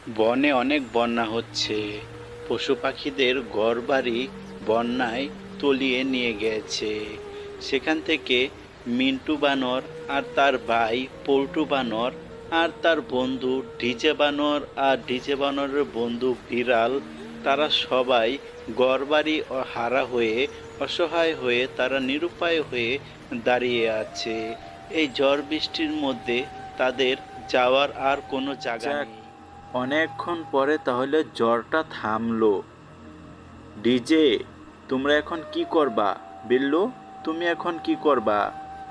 বনে অনেক বন্যা হচ্ছে। পশু পাখিদের ঘরবাড়ি বন্যায় তলিয়ে নিয়ে গেছে। সেখান থেকে মিন্টু বানর আর তার ভাই পল্টু বানর আর তার বন্ধু ডিজে বানর আর ডিজে বানরের বন্ধু বিড়াল, তারা সবাই ঘরবাড়ি হারা হয়ে অসহায় হয়ে তারা নিরুপায় হয়ে দাঁড়িয়ে আছে। এই ঝড় বৃষ্টির মধ্যে তাদের যাওয়ার আর কোনো জায়গা নেই। অনেকক্ষণ পরে তাহলে জ্বরটা থামলো। ডিজে, তোমরা এখন কি করবা? বিল্লু, তুমি এখন কি করবা?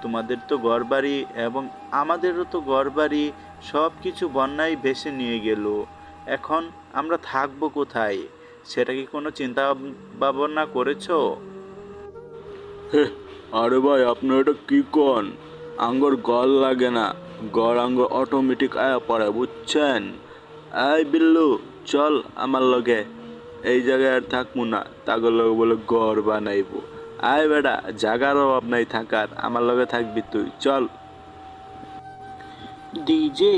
তোমাদের তো ঘরবাড়ি এবং আমাদেরও তো ঘরবাড়ি সব কিছু বন্যায় ভেসে নিয়ে গেল। এখন আমরা থাকবো কোথায়? সেটা কি কোনো চিন্তা ভাবনা করেছো? আরে ভাই, আপনার এটা কি কন? আঙ্গর গল লাগে না, গড় আঙ্গর অটোমেটিক আয়া পড়ে, বুঝছেন? এই বিল্লু, চল আমার লগে। এই জায়গায় আর থাকবো না, তাগর লগে বলে ঘর বানাইবো। আয় বেটা, জাগার অভাব নাই থাকার, আমার লগে থাকবি তুই, চল। ডিজে,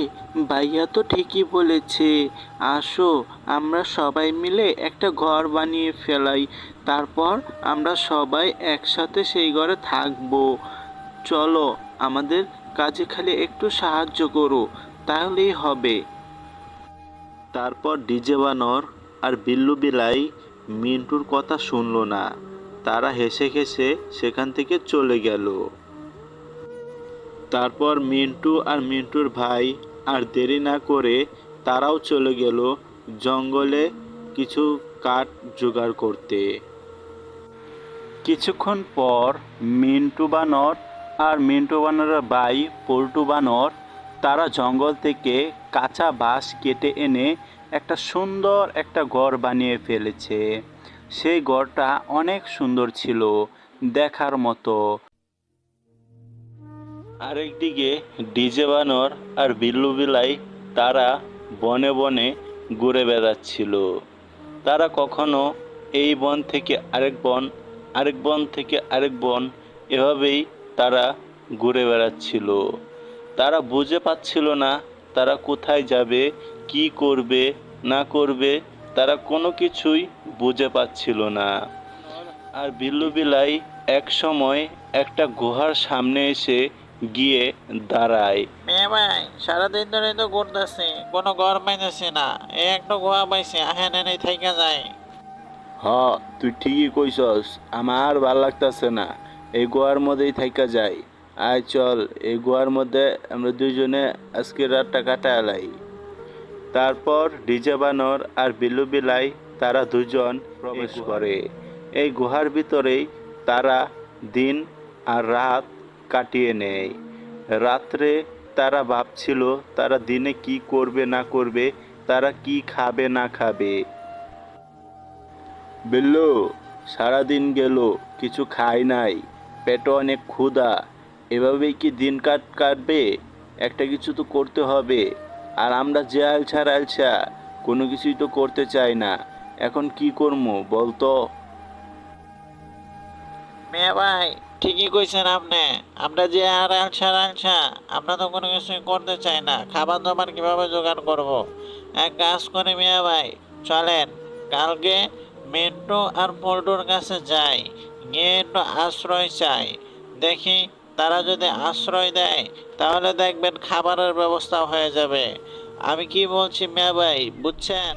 ভাইয়া তো ঠিকই বলেছে। আসো, আমরা সবাই মিলে একটা ঘর বানিয়ে ফেলাই। তারপর আমরা সবাই একসাথে সেই ঘরে থাকবো। চলো, আমাদের কাজে খালি একটু সাহায্য করো, তাহলেই হবে। তারপর ডিজে বানর আর বিল্লু বিলাই মিন্টুর কথা শুনল না। তারা হেসে হেসে সেখান থেকে চলে গেল। তারপর মিন্টু আর মিন্টুর ভাই আর দেরি না করে তারাও চলে গেল জঙ্গলে কিছু কাঠ জোগাড় করতে। কিছুক্ষণ পর মিন্টু বানর আর মিন্টু বানরের ভাই পল্টু বানর তারা জঙ্গল থেকে কাঁচা বাঁশ কেটে এনে একটা সুন্দর একটা ঘর বানিয়ে ফেলেছে। সেই ঘরটা অনেক সুন্দর ছিল, দেখার মতো। আরেকদিকে ডিজে বানর আর বিল্লু বিলাই তারা বনে বনে ঘুরে বেড়াচ্ছিল। তারা কখনো এই বন থেকে আরেক বন, আরেক বন থেকে আরেক বন, এভাবেই তারা ঘুরে বেড়াচ্ছিল। তারা বুঝে পাচ্ছিল না তারা কোথায় যাবে, কি করবে না করবে, তারা কোনো কিছুই বুঝে পাচ্ছিল না। আর বিল্লু বিলাই এক সময় একটা গুহার সামনে এসে গিয়ে দাঁড়ায়। মেয়ে ভাই, সারাদিন ধরে তো ঘুরতেছি, কোনো ঘর পাইতেছি না। এই একটা গোয়া পাইছি, আহেন এনেই থাইকা যায়। হ, তুই ঠিকই কইছস, আমার ভাল লাগতাছে না, এই গোয়ার মধ্যেই থাইকা যাই। আয় চল, এই গোয়ার মধ্যে আমরা দুইজনে আজকে রাতটা কাটালাই। তারপর ডিজে বানর আর বিল্লু বিলাই তারা দুজন প্রবেশ করে। এই গুহার ভিতরেই তারা দিন আর রাত কাটিয়ে নেয়। রাত্রে তারা ভাবছিল তারা দিনে কি করবে না করবে, তারা কি খাবে না খাবে। বিল্লু, সারাদিন গেল, কিছু খাই নাই, পেটও অনেক ক্ষুধা, এভাবেই কি দিন কাটবে? একটা কিছু তো করতে হবে। আর আমরা যে আলছা কোনো কিছুই তো করতে চাই না। এখন কি করবো বলতো? মেয়ে ভাই, ঠিকই কইছেন আপনি। আমরা যে আর আলসা, আমরা তো কোনো কিছুই করতে চাই না। খাবার দাবার কিভাবে জোগাড় করব? এক কাজ করি মেয়ে ভাই, চলেন কালকে মিন্টু আর পল্টুর কাছে যাই, গিয়ে একটু আশ্রয় চাই। দেখি তারা যদি আশ্রয় দেয় তাহলে দেখবেন খাবারের ব্যবস্থা হয়ে যাবে। আমি কি বলছি মেয়ে ভাই, বুঝছেন?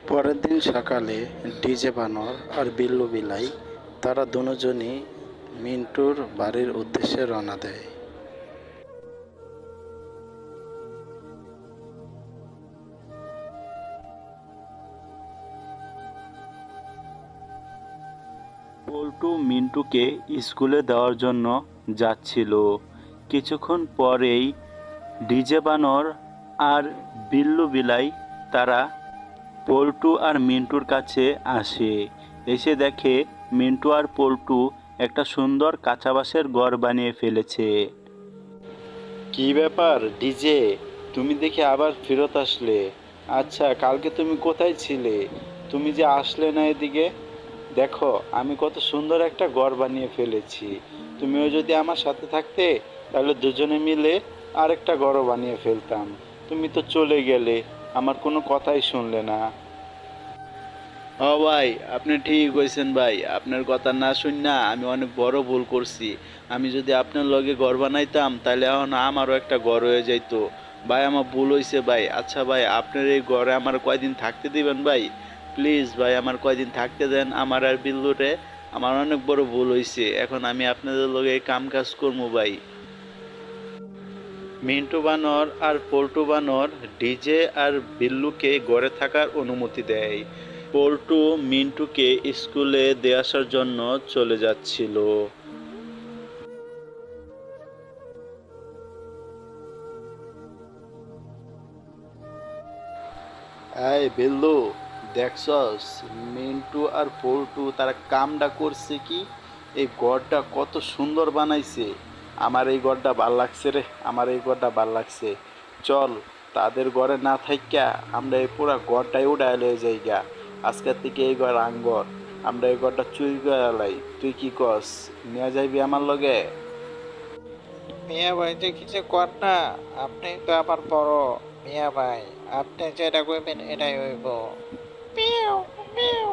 পরের দিন সকালে ডিজে বানর আর বিল্লু বিলাই তারা দুজনই মিন্টুর বাড়ির উদ্দেশ্যে রওনা দেয়। পল্টু মিন্টুকে স্কুলে দেওয়ার জন্য যাচ্ছিল। কিছুক্ষণ পরেই ডিজে বানর আর বিল্লু বিলাই তারা পল্টু আর মিন্টুর কাছে আসে। এসে দেখে মিন্টু আর পল্টু একটা সুন্দর কাঁচা বাঁশের ঘর বানিয়ে ফেলেছে। কি ব্যাপার ডিজে, তুমি দেখে আবার ফেরত আসলে? আচ্ছা, কালকে তুমি কোথায় ছিলে? তুমি যে আসলে না এদিকে। দেখো, আমি কত সুন্দর একটা ঘর বানিয়ে ফেলেছি। তুমিও যদি আমার সাথে থাকতে, তাহলে দুজনে মিলে আরেকটা ঘরও বানিয়ে ফেলতাম। তুমি তো চলে গেলে, আমার কোনো কথাই শুনলে না। ও ভাই, আপনি ঠিক কইছেন ভাই। আপনার কথা না শুননা আমি অনেক বড় ভুল করছি। আমি যদি আপনার লগে ঘর বানাইতাম, তাহলে এখন আমারও একটা ঘর হয়ে যাইতো। ভাই, আমার ভুল হইছে ভাই। আচ্ছা ভাই, আপনার এই ঘরে আমার কয়দিন থাকতে দিবেন ভাই? প্লিজ ভাই, আমার কয়দিন থাকতে দেন, আমার আর বিল্লুরে। আমার অনেক বড় ভুল হইছে। এখন আমি আপনাদের লগে এই কাম কাজ করবো ভাই। মিন্টু বানর আর পল্টু বানর ডিজে আর বিল্লুকে ঘরে থাকার অনুমতি দেয়। পল্টু মিন্টুকে স্কুলে দিয়ে আসার জন্য চলে যাচ্ছিল। এই বিল্লু, দেখছস মিন্টু আর পল্টু তারা কামটা করছে কি? এই ঘরটা কত সুন্দর বানাইছে। আমার এই ঘরটা ভাল লাগছে রে, আমার এই ঘরটা ভাল লাগছে। চল, তাদের ঘরে না থাইকা আমরা এই পুরা ঘরটাই উড়াই লয়ে যাই গা। আজকের থেকে এই ঘর আঙ্গর, আমরা এই ঘরটা চুরি করে লাই। তুই কি কস, নিয়ে যাইবি আমার লগে? মিয়া ভাই যে কিছু কর না, আপনি তো আমার বড়। মিয়া ভাই, আপনি যেটা কইবেন এটাই হইব। পিউ পিউ।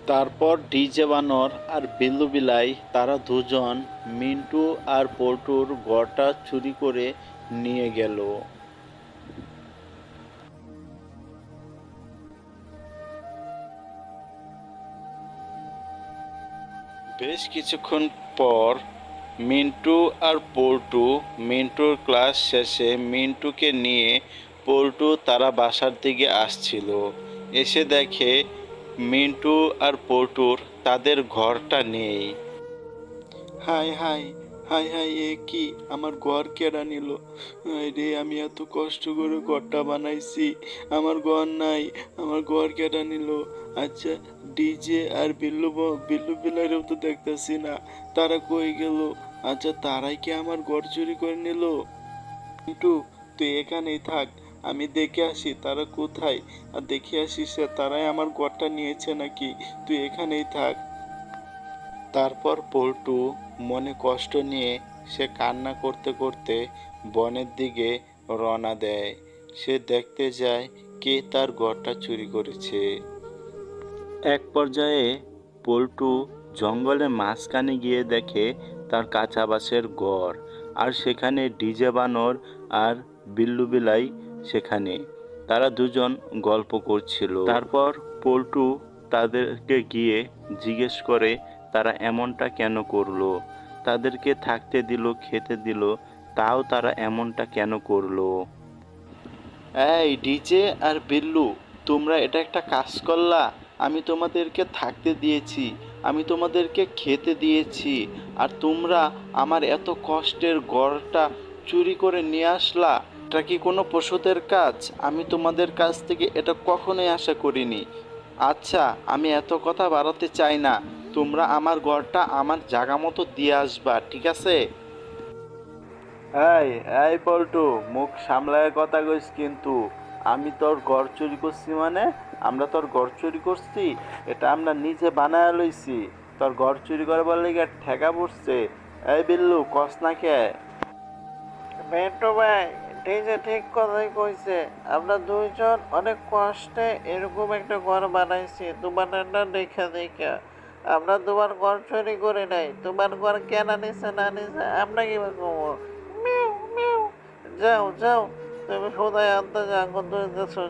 তারপর ডিজে বানর আর বিল্লু বিলাই তারা দুজন মিন্টু আর পল্টুর ঘরটা চুরি করে নিয়ে গেল। বেশ কিছুক্ষণ পর মিন্টু আর পল্টু, মিন্টুর ক্লাস শেষে মিন্টুকে নিয়ে পল্টু তারা বাসার দিকে আসছিল। এসে দেখে মিন্টু আর পল্টুর তাদের ঘরটা নেই। হাই হাই, হাই হাই, এ কি, আমার ঘর কেডা নিল? রে, আমি এত কষ্ট করে ঘরটা বানাইছি, আমার ঘর নাই, আমার ঘর কেডা নিল? আচ্ছা, ডিজে আর বিল্লু বিলাইরেও তো দেখতেছি না, তারা কই গেল? আচ্ছা, তারাই কি আমার ঘর চুরি করে নিল? কিন্তু তুই এখানেই থাক, আমি দেখে আসি তারা কোথায়, আর দেখে আসিস তারাই আমার ঘরটা নিয়েছে নাকি। তুই এখানেই থাক। তারপর পল্টু মনে কষ্ট নিয়ে সে কান্না করতে করতে বনের দিকে রওনা দেয়। সে দেখতে যায় কে তার ঘরটা চুরি করেছে। এক পর্যায়ে পল্টু জঙ্গলের মাঝখানে গিয়ে দেখে তার কাঁচা বাঁশের ঘর, আর সেখানে ডিজে বানর আর বিল্লু বিলাই সেখানে। তারা দুজন গল্প করছিল। তারপর পল্টু তাদেরকে গিয়ে জিজ্ঞেস করে তারা এমনটা কেন করলো, তাদেরকে থাকতে দিল, খেতে দিল, তাও তারা এমনটা কেন করলো। এই ডিজে আর বিল্লু, তোমরা এটা একটা কাজ করলা। আমি তোমাদেরকে থাকতে দিয়েছি, আমি তোমাদেরকে খেতে দিয়েছি, আর তোমরা আমার এত কষ্টের ঘরটা চুরি করে নিয়ে আসলা। এটা কি কোনো পশুদের কাজ? আমি তোমাদের কাছ থেকে এটা কখনোই আশা করিনি। আচ্ছা, আমি এত কথা বাড়াতে চাই না। তোমরা আমার ঘরটা আমার জায়গা মতো দিয়ে আসবা, ঠিক আছে? এই এই পল্টু, মুখ সামলায় কথা কইস কিন্তু। আমি তোর ঘর চুরি করছি মানে? আমরা তোর ঘর চুরি করছি? এটা আমরা নিজে বানায় লইছি। তোর ঘর চুরি করবার লেগে ঠেকা পড়ছে। এই বিল্লু, কস না কে? মিন্টু ভাই, ডিজে ঠিক কথাই কইছে। আমরা দুইজন অনেক কষ্টে এরকম একটা ঘর বানাইছি তোমার না দেখা দেখা। আমরা তোমার ঘর চুরি করে নাই, তোমার ঘর কেন নিছে না নিছে আমরা কিভাবে কমো? Mu mu. যাও যাও, তুমি সদাই আনতে যাও,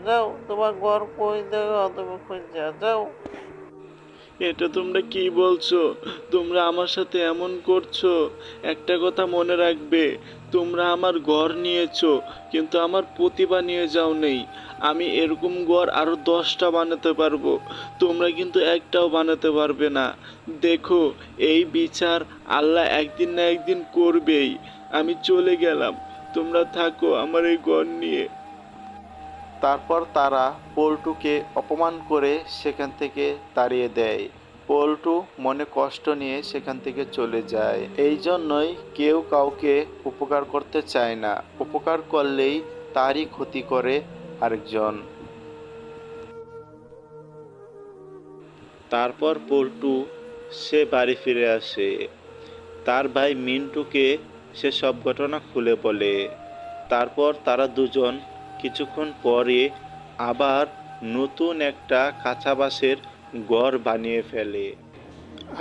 যাও, তোমার ঘর কই দেখো, তুমি খুঁজে যাও। এটা তোমরা কি বলছো? তোমরা আমার সাথে এমন করছো? একটা কথা মনে রাখবে, তোমরা আমার ঘর নিয়েছো, কিন্তু আমার প্রতিভা নিয়ে যাও নেই। আমি এরকম ঘর আরো 10টা বানাতে পারবো, তোমরা কিন্তু একটাও বানাতে পারবে না। দেখো, এই বিচার আল্লাহ একদিন না একদিন করবেই। আমি চলে গেলাম, তোমরা থাকো আমার এই ঘর নিয়ে। তারপর তারা পল্টুকে অপমান করে সেখান থেকে তাড়িয়ে দেয়। পল্টু মনে কষ্ট নিয়ে সেখান থেকে চলে যায়। এই জন্যই কেউ কাউকে উপকার করতে চায় না, উপকার করলেই তারই ক্ষতি করে আরেকজন। তারপর পল্টু সে বাড়ি ফিরে আসে। তার ভাই মিন্টুকে সে সব ঘটনা খুলে বলে। তারপর তারা দুজন কিছুক্ষণ পরে আবার নতুন একটা কাঁচা বাঁশের ঘর বানিয়ে ফেলে।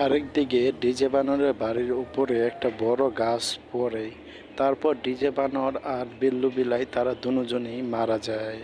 আরেকদিকে ডিজে বানরের বাড়ির উপরে একটা বড় গাছ পড়ে। তারপর ডিজে বানর আর বিল্লু বিলাই তারা দুজনেই মারা যায়।